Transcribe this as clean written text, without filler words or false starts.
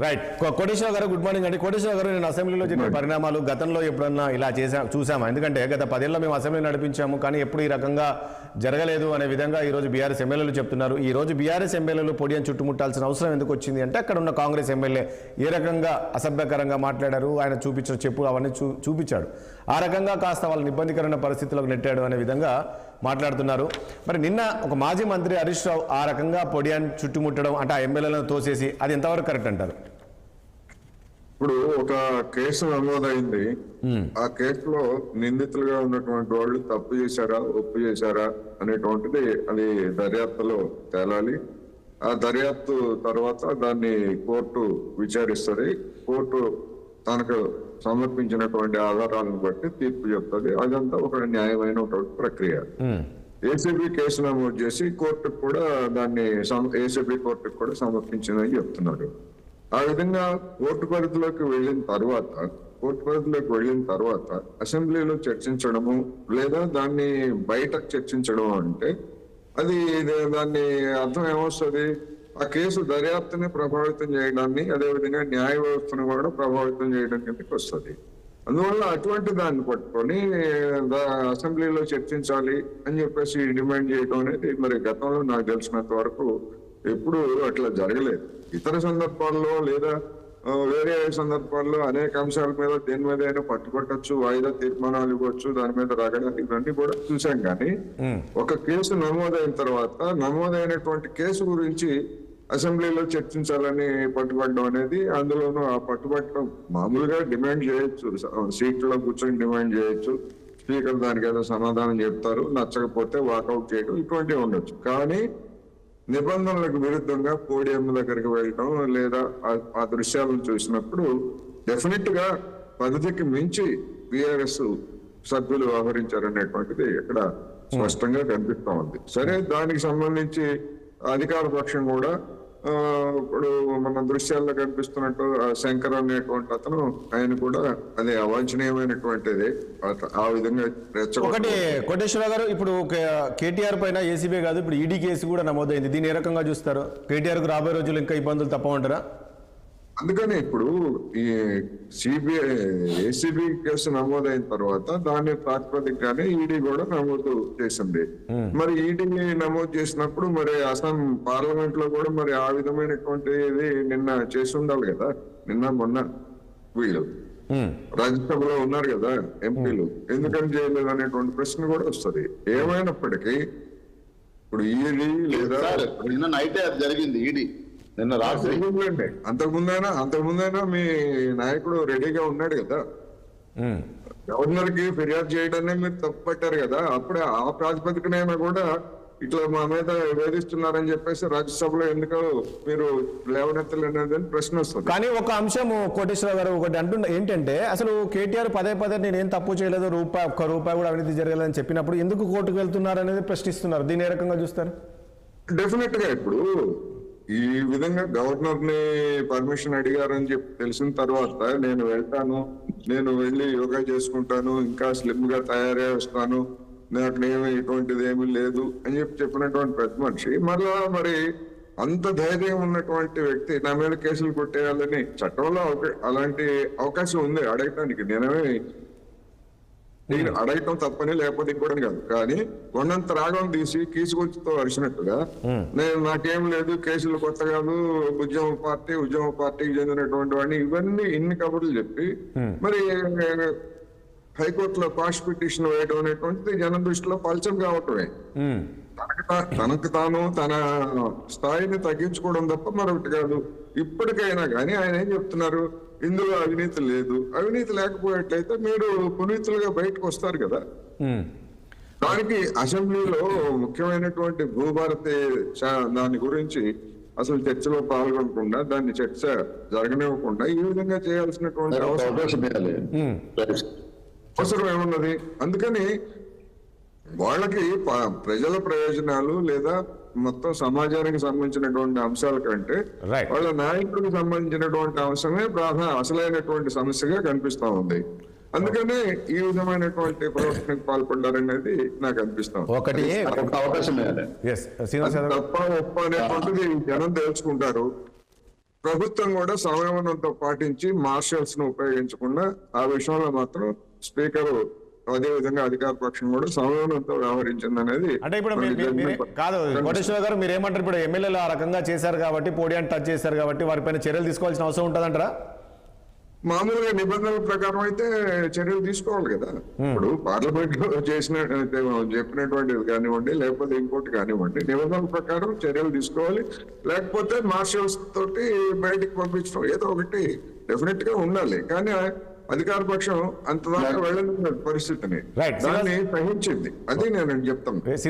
Right. Koteswara గారు good morning అండి. కోటేశ్వర గారు, నేను అసెంబ్లీలో జరిగిన పరిణామాలు గతంలో ఎప్పుడన్నా ఇలా చూసాము. ఎందుకంటే గత 10 ఏళ్ల మేము అసెంబ్లీ నడిపించాము, కానీ ఎప్పుడు ఈ రకంగా జరగలేదు అనే విధంగా ఈరోజు బీఆర్ఎస్ ఎమ్మెల్యేలు చెప్తున్నారు. ఈ రోజు బీఆర్ఎస్ ఎమ్మెల్యేలు పొడియం చుట్టుముట్టాల్సిన అవసరం ఎందుకు వచ్చింది అంటే, అక్కడ ఉన్న కాంగ్రెస్ ఎమ్మెల్యే ఏ రకంగా అసభ్యకరంగా మాట్లాడారు, ఆయన చూపించిన చెప్పులు అవన్నీ చూపించాడు. ఆ రకంగా కాస్త వాళ్ళని ఇబ్బందికరమైన పరిస్థితులకు నెట్టాడు అనే విధంగా మాట్లాడుతున్నారు. మరి నిన్న ఒక మాజీ మంత్రి హరీష్ రావు ఆ రకంగా పొడియాన్ని చుట్టుముట్టడం అంటే ఆ ఎమ్మెల్యేలను తోసేసి, అది ఎంతవరకు కరెక్ట్ అంటారు? ఇప్పుడు ఒక కేసు నమోదైంది. ఆ కేసులో నిందితులుగా ఉన్నటువంటి వాళ్ళు తప్పు చేశారా ఒప్పు చేశారా అనేటువంటిది అది దర్యాప్తులో తేలాలి. ఆ దర్యాప్తు తర్వాత దాన్ని కోర్టు విచారిస్తుంది. కోర్టు తనకు సమర్పించినటువంటి ఆధారాలను బట్టి తీర్పు చెప్తుంది. అదంతా ఒక న్యాయమైనటువంటి ప్రక్రియ. ఏసీబీ కేసు నమోదు చేసి కోర్టుకు కూడా దాన్ని ఏసీబీ కోర్టుకు కూడా సమర్పించిందని చెప్తున్నారు. ఆ విధంగా కోర్టు పరిధిలోకి వెళ్ళిన తర్వాత అసెంబ్లీలో చర్చించడము లేదా దాన్ని బయట చర్చించడం అంటే అది దాన్ని అర్థం ఏమొస్తుంది? ఆ కేసు దర్యాప్తుని ప్రభావితం చేయడాన్ని, అదేవిధంగా న్యాయ వ్యవస్థను కూడా ప్రభావితం చేయడం కిందకి వస్తుంది. అందువల్ల అటువంటి దాన్ని పట్టుకొని అసెంబ్లీలో చర్చించాలి అని చెప్పేసి డిమాండ్ చేయడం అనేది మరి గతంలో నాకు తెలిసినంత వరకు ఎప్పుడు అట్లా జరగలేదు. ఇతర సందర్భాల్లో లేదా వేరే సందర్భాల్లో అనేక అంశాల మీద దేని మీద అయినా పట్టుబట్టచ్చు, వాయిదా తీర్మానాలు ఇవ్వచ్చు, దాని మీద రగడానికి ఇవన్నీ కూడా చూసాం. కానీ ఒక కేసు నమోదైన తర్వాత నమోదైనటువంటి కేసు గురించి అసెంబ్లీలో చర్చించాలని పట్టుబట్టడం అనేది, అందులోనూ ఆ పట్టుబట్టడం మామూలుగా డిమాండ్ చేయొచ్చు, సీట్లో కూర్చొని డిమాండ్ చేయొచ్చు, స్పీకర్ దానికి ఏదో సమాధానం చెప్తారు, నచ్చకపోతే వాకౌట్ చేయడం ఇటువంటివి ఉండొచ్చు. కానీ నిబంధనలకు విరుద్ధంగా పోడియం దగ్గరికి వెళ్ళటం లేదా ఆ దృశ్యాలను చూసినప్పుడు డెఫినెట్ గా పరిధికి మించి బీఆర్ఎస్ సభ్యులు వ్యవహరించారనేటువంటిది ఇక్కడ స్పష్టంగా కనిపిస్తా ఉంది. సరే, దానికి సంబంధించి అధికార పక్షం కూడా ఇప్పుడు మన దృశ్యాల్లో కనిపిస్తున్నట్టు శంకర్ అనేటువంటి అతను, ఆయన కూడా అది అవాంఛనీయమైనటువంటిది. ఆ విధంగా ఒకటి కోటేశ్వర గారు, ఇప్పుడు కేటీఆర్ పైన ఏసీబీ కాదు, ఇప్పుడు ఈడీ కేసు కూడా నమోదైంది. దీన్ని ఏ రకంగా చూస్తారు? కేటీఆర్ కు రాబోయే రోజులు ఇంకా ఇబ్బందులు తప్పమంటారా? అందుకని ఇప్పుడు ఈ ఏసీబీ కేసు నమోదైన తర్వాత దాని ప్రాతిపదికగానే ఈడీ కూడా నమోదు చేసింది. మరి ఈడీ నమోదు చేసినప్పుడు మరి అస్సాం పార్లమెంట్ లో కూడా మరి ఆ విధమైనటువంటి నిన్న చేసి ఉండాలి కదా. నిన్న మొన్న వీళ్ళు రాజ్యసభలో ఉన్నారు కదా ఎంపీలు, ఎందుకని చేయలేదు అనేటువంటి ప్రశ్న కూడా వస్తుంది. ఏమైనప్పటికీ ఇప్పుడు ఈడీ లేదా నిన్న నైటే అది జరిగింది. ఈడీ నిన్న రాత్రి అంతకుముందైనా మీ నాయకుడు రెడీగా ఉన్నాడు కదా. గవర్నర్ కి ఫిర్యాదు చేయడాన్ని మీరు తప్పు పట్టారు కదా. అప్పుడే ఆ ప్రాతిపదికనైనా కూడా ఇట్లా మా మీద వేధిస్తున్నారని చెప్పేసి రాజ్యసభలో ఎందుకు మీరు లేవనెత్తలేదని ప్రశ్న వస్తుంది. కానీ ఒక అంశం కోటేశ్వర గారు ఒకటి అంటున్న ఏంటంటే, అసలు కేటీఆర్ పదే నేనేం తప్పు చేయలేదు, ఒక్క రూపాయి కూడా అవినీతి జరగలేదని చెప్పినప్పుడు ఎందుకు కోర్టుకు వెళ్తున్నారు అనేది ప్రశ్నిస్తున్నారు. దీన్ని ఏ రకంగా చూస్తారు? డెఫినెట్ గా ఇప్పుడు ఈ విధంగా గవర్నర్ ని పర్మిషన్ అడిగారని చెప్పి తెలిసిన తర్వాత నేను వెళ్తాను, నేను వెళ్ళి యోగా చేసుకుంటాను, ఇంకా స్లిమ్ గా తయారై వస్తాను, నాకు ఏమి ఇటువంటిది ఏమీ లేదు అని చెప్పినటువంటి పెద్ద మనిషి మళ్ళా మరి అంత ధైర్యం ఉన్నటువంటి వ్యక్తి నా మీద కేసులు కొట్టేయాలని చట్టంలో అలాంటి అవకాశం ఉంది అడగటానికి. నేను అడగటం తప్పని లేకపోతే ఇంకోటి కాదు. కానీ కొండంత రాగం తీసి కీసుకొచ్చితో అరిచినట్టుగా నాకేం లేదు, కేసులు కొత్త కాదు, ఉద్యమ పార్టీకి చెందినటువంటి వాడిని, ఇవన్నీ ఇన్ని కబుర్లు చెప్పి మరి హైకోర్టులో కాస్ట్ పిటిషన్ వేయడం అనేటువంటిది జనం దృష్టిలో పలచం కావటమే. తనకు తాను తన స్థాయిని తగ్గించుకోవడం తప్ప మరొకటి కాదు. ఇప్పటికైనా కానీ ఆయన ఏం చెప్తున్నారు? ఇందులో అవినీతి లేదు. అవినీతి లేకపోయేట్లయితే మీరు పునీతులుగా బయటకు వస్తారు కదా. దానికి అసెంబ్లీలో ముఖ్యమైనటువంటి భూభారతి దాని గురించి అసలు చర్చలో పాల్గొనకుండా, దాన్ని చర్చ జరగనివ్వకుండా ఈ విధంగా చేయాల్సినటువంటి అవసరం ఏమున్నది? అందుకని వాళ్ళకి ప్రజల ప్రయోజనాలు లేదా మొత్తం సమాజానికి సంబంధించినటువంటి అంశాల కంటే వాళ్ళ నాయకుడికి సంబంధించినటువంటి అంశమే అసలైనటువంటి సమస్యగా కనిపిస్తా ఉంది. అందుకనే ఈ విధమైనటువంటి ప్రవర్తనకు పాల్పడ్డారనేది నాకు అనిపిస్తాం. ఒకటి అవకాశం తప్ప ఒప్ప అనేటువంటిది జనం తెలుసుకుంటారు. ప్రభుత్వం కూడా సంయమనంతో పాటించి మార్షల్స్ ను ఉపయోగించకుండా ఆ విషయంలో మాత్రం స్పీకర్ అదే విధంగా అధికార పక్షం కూడా సంయమనంతో వ్యవహరించింది అనేది అంటే ఇప్పుడు కాదు కోటేశ్వర గారు మీరు ఏమంటారు, ఇప్పుడు ఎమ్మెల్యేలు ఆ రకంగా చేశారు కాబట్టి పోడియాన్ని టచ్ చేశారు కాబట్టి వారిపైన చర్యలు తీసుకోవాల్సిన అవసరం ఉంటుందంటారా? మామూలుగా నిబంధనల ప్రకారం అయితే చర్యలు తీసుకోవాలి కదా. ఇప్పుడు పార్లమెంట్ లో చెప్పినటువంటిది కానివ్వండి, లేకపోతే ఇంకోటి కానివ్వండి, నిబంధనల ప్రకారం చర్యలు తీసుకోవాలి. లేకపోతే మార్షల్స్ తోటి బయటికి పంపించడం ఏదో ఒకటి డెఫినెట్ గా ఉండాలి. కానీ అధికార పక్షం అంతదాకా వెళ్ళని పరిస్థితిని Right. దాన్ని సహించింది. అది నేను చెప్తాను.